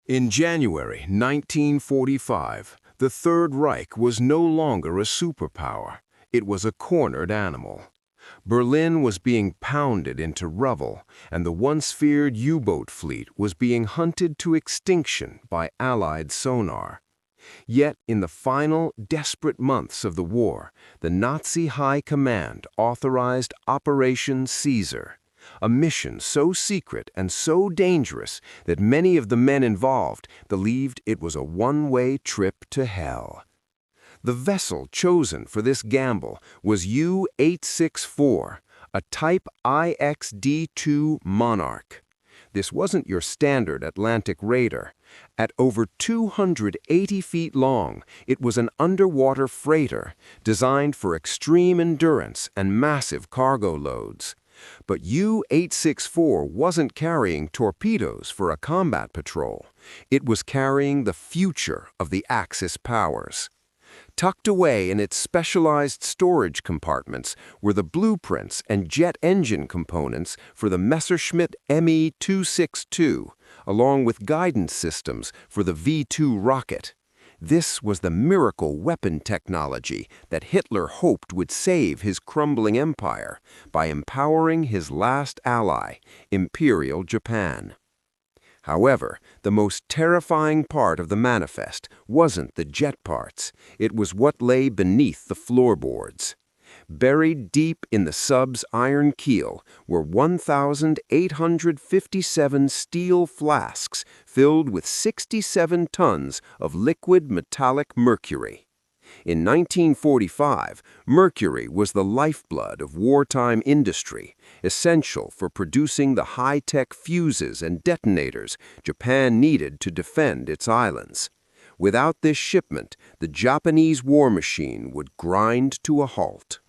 In January 1945, the Third Reich was no longer a superpower. It was a cornered animal. Berlin was being pounded into rubble, and the once feared U-boat fleet was being hunted to extinction by Allied sonar. Yet, in the final, desperate months of the war, the Nazi High Command authorized Operation Caesar, a mission so secret and so dangerous that many of the men involved believed it was a one-way trip to hell. The vessel chosen for this gamble was U-864, a Type IXD-2 Monarch. This wasn't your standard Atlantic raider. At over 280 feet long, it was an underwater freighter designed for extreme endurance and massive cargo loads. But U-864 wasn't carrying torpedoes for a combat patrol. It was carrying the future of the Axis powers. Tucked away in its specialized storage compartments were the blueprints and jet engine components for the Messerschmitt Me-262, along with guidance systems for the V-2 rocket. This was the miracle weapon technology that Hitler hoped would save his crumbling empire by empowering his last ally, Imperial Japan. However, the most terrifying part of the manifest wasn't the jet parts. It was what lay beneath the floorboards. Buried deep in the sub's iron keel were 1,857 steel flasks filled with 67 tons of liquid metallic mercury. In 1945, mercury was the lifeblood of wartime industry, essential for producing the high-tech fuses and detonators Japan needed to defend its islands. Without this shipment, the Japanese war machine would grind to a halt.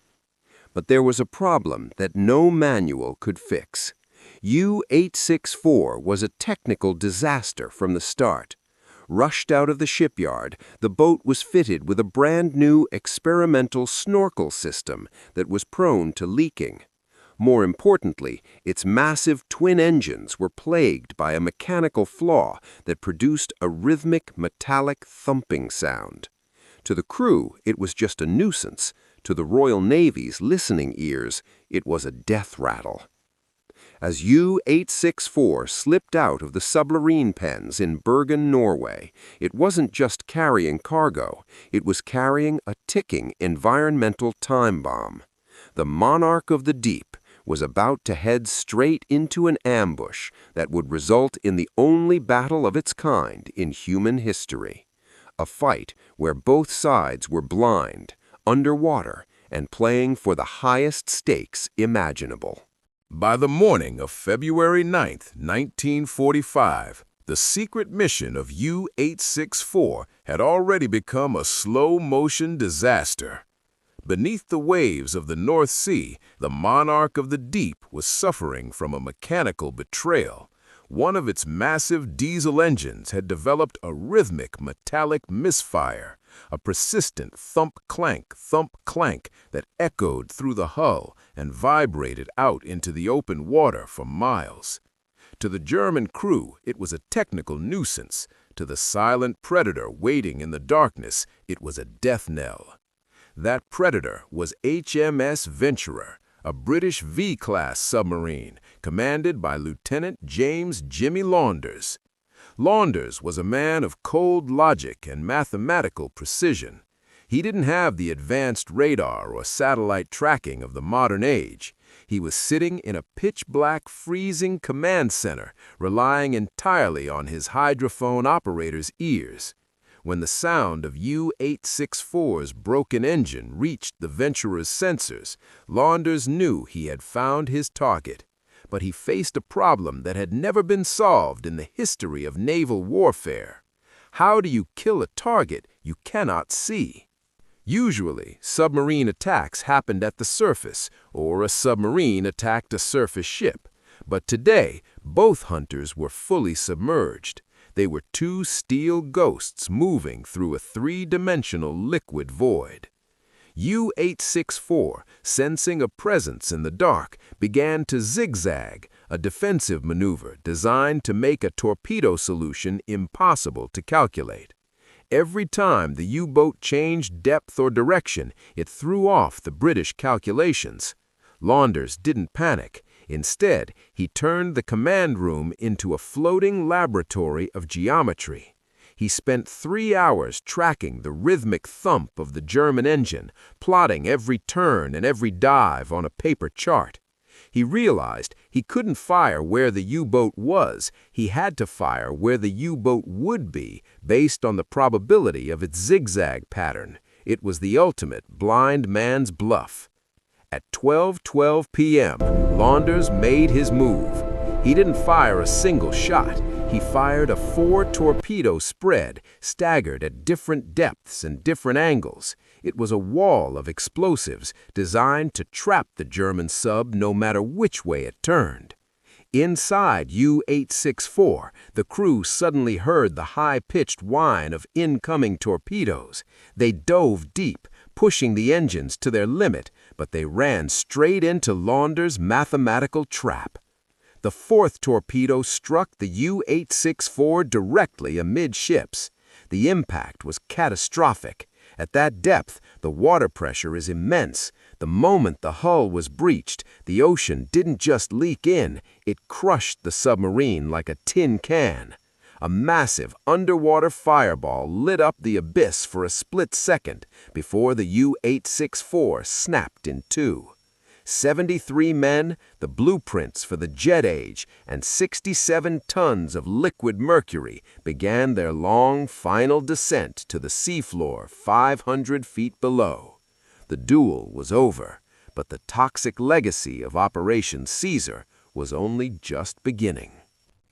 But there was a problem that no manual could fix. U-864 was a technical disaster from the start. Rushed out of the shipyard, the boat was fitted with a brand-new experimental snorkel system that was prone to leaking. More importantly, its massive twin engines were plagued by a mechanical flaw that produced a rhythmic, metallic thumping sound. To the crew, it was just a nuisance. To the Royal Navy's listening ears, it was a death rattle. As U-864 slipped out of the submarine pens in Bergen, Norway, it wasn't just carrying cargo, it was carrying a ticking environmental time bomb. The monarch of the deep was about to head straight into an ambush that would result in the only battle of its kind in human history. A fight where both sides were blind, underwater, and playing for the highest stakes imaginable. By the morning of February 9, 1945, the secret mission of U-864 had already become a slow-motion disaster. Beneath the waves of the North Sea, the monarch of the deep was suffering from a mechanical betrayal. One of its massive diesel engines had developed a rhythmic metallic misfire, a persistent thump-clank that echoed through the hull and vibrated out into the open water for miles. To the German crew, it was a technical nuisance. To the silent predator waiting in the darkness, it was a death knell. That predator was HMS Venturer, a British V-class submarine commanded by Lieutenant James "Jimmy" Launders. Launders was a man of cold logic and mathematical precision. He didn't have the advanced radar or satellite tracking of the modern age. He was sitting in a pitch-black, freezing command center, relying entirely on his hydrophone operator's ears. When the sound of U-864's broken engine reached the Venturer's sensors, Launders knew he had found his target. But he faced a problem that had never been solved in the history of naval warfare. How do you kill a target you cannot see? Usually, submarine attacks happened at the surface, or a submarine attacked a surface ship. But today, both hunters were fully submerged. They were two steel ghosts moving through a three-dimensional liquid void. U-864, sensing a presence in the dark, began to zigzag, a defensive maneuver designed to make a torpedo solution impossible to calculate. Every time the U-boat changed depth or direction, it threw off the British calculations. Launders didn't panic. Instead, he turned the command room into a floating laboratory of geometry. He spent 3 hours tracking the rhythmic thump of the German engine, plotting every turn and every dive on a paper chart. He realized he couldn't fire where the U-boat was, he had to fire where the U-boat would be based on the probability of its zigzag pattern. It was the ultimate blind man's bluff. At 12:12 p.m., Launders made his move. He didn't fire a single shot. He fired a 4-torpedo spread, staggered at different depths and different angles. It was a wall of explosives designed to trap the German sub no matter which way it turned. Inside U-864, the crew suddenly heard the high-pitched whine of incoming torpedoes. They dove deep, pushing the engines to their limit, but they ran straight into Launders' mathematical trap. The 4th torpedo struck the U-864 directly amidships. The impact was catastrophic. At that depth, the water pressure is immense. The moment the hull was breached, the ocean didn't just leak in, it crushed the submarine like a tin can. A massive underwater fireball lit up the abyss for a split second before the U-864 snapped in two. 73 men, the blueprints for the jet age, and 67 tons of liquid mercury began their long, final descent to the seafloor 500 feet below. The duel was over, but the toxic legacy of Operation Caesar was only just beginning.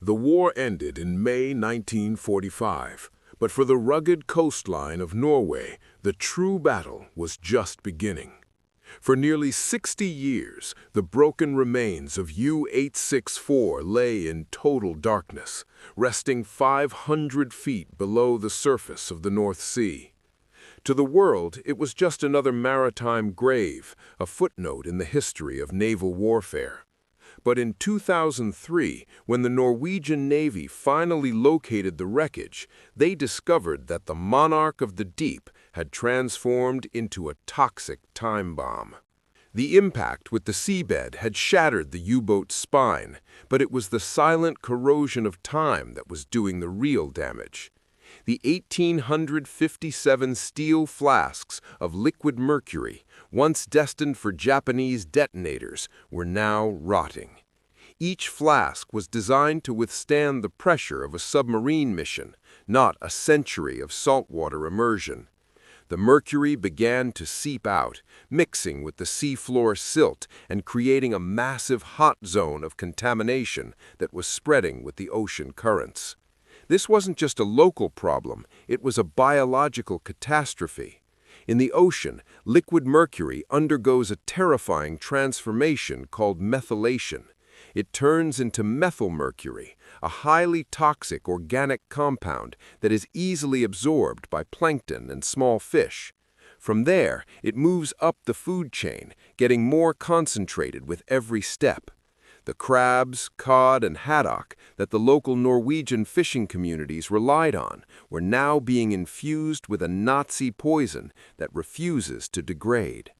The war ended in May 1945, but for the rugged coastline of Norway, the true battle was just beginning. For nearly 60 years, the broken remains of U-864 lay in total darkness, resting 500 feet below the surface of the North Sea. To the world, it was just another maritime grave, a footnote in the history of naval warfare. But in 2003, when the Norwegian Navy finally located the wreckage, they discovered that the monarch of the deep had transformed into a toxic time bomb. The impact with the seabed had shattered the U-boat's spine, but it was the silent corrosion of time that was doing the real damage. The 1,857 steel flasks of liquid mercury, once destined for Japanese detonators, were now rotting. Each flask was designed to withstand the pressure of a submarine mission, not a century of saltwater immersion. The mercury began to seep out, mixing with the seafloor silt and creating a massive hot zone of contamination that was spreading with the ocean currents. This wasn't just a local problem, it was a biological catastrophe. In the ocean, liquid mercury undergoes a terrifying transformation called methylation. It turns into methylmercury, a highly toxic organic compound that is easily absorbed by plankton and small fish. From there, it moves up the food chain, getting more concentrated with every step. The crabs, cod, and haddock that the local Norwegian fishing communities relied on were now being infused with a Nazi poison that refuses to degrade.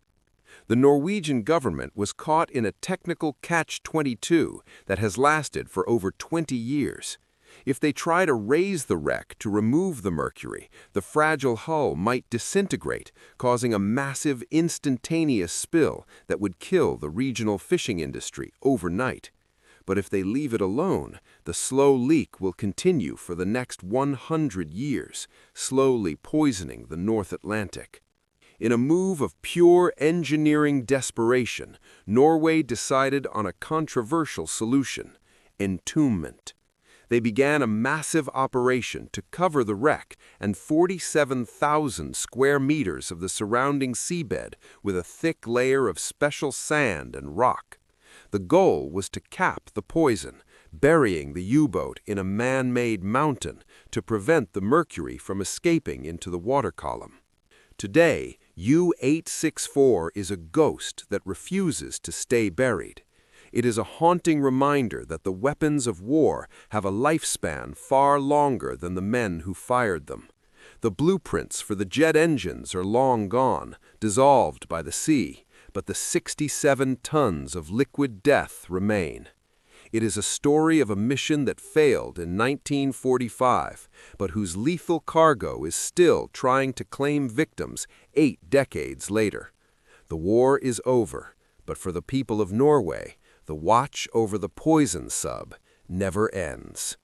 The Norwegian government was caught in a technical catch-22 that has lasted for over 20 years. If they try to raise the wreck to remove the mercury, the fragile hull might disintegrate, causing a massive instantaneous spill that would kill the regional fishing industry overnight. But if they leave it alone, the slow leak will continue for the next 100 years, slowly poisoning the North Atlantic. In a move of pure engineering desperation, Norway decided on a controversial solution: entombment. They began a massive operation to cover the wreck and 47,000 square meters of the surrounding seabed with a thick layer of special sand and rock. The goal was to cap the poison, burying the U-boat in a man-made mountain to prevent the mercury from escaping into the water column. Today, U-864 is a ghost that refuses to stay buried. It is a haunting reminder that the weapons of war have a lifespan far longer than the men who fired them. The blueprints for the jet engines are long gone, dissolved by the sea, but the 67 tons of liquid death remain. It is a story of a mission that failed in 1945, but whose lethal cargo is still trying to claim victims 8 decades later. The war is over, but for the people of Norway, the watch over the poison sub never ends.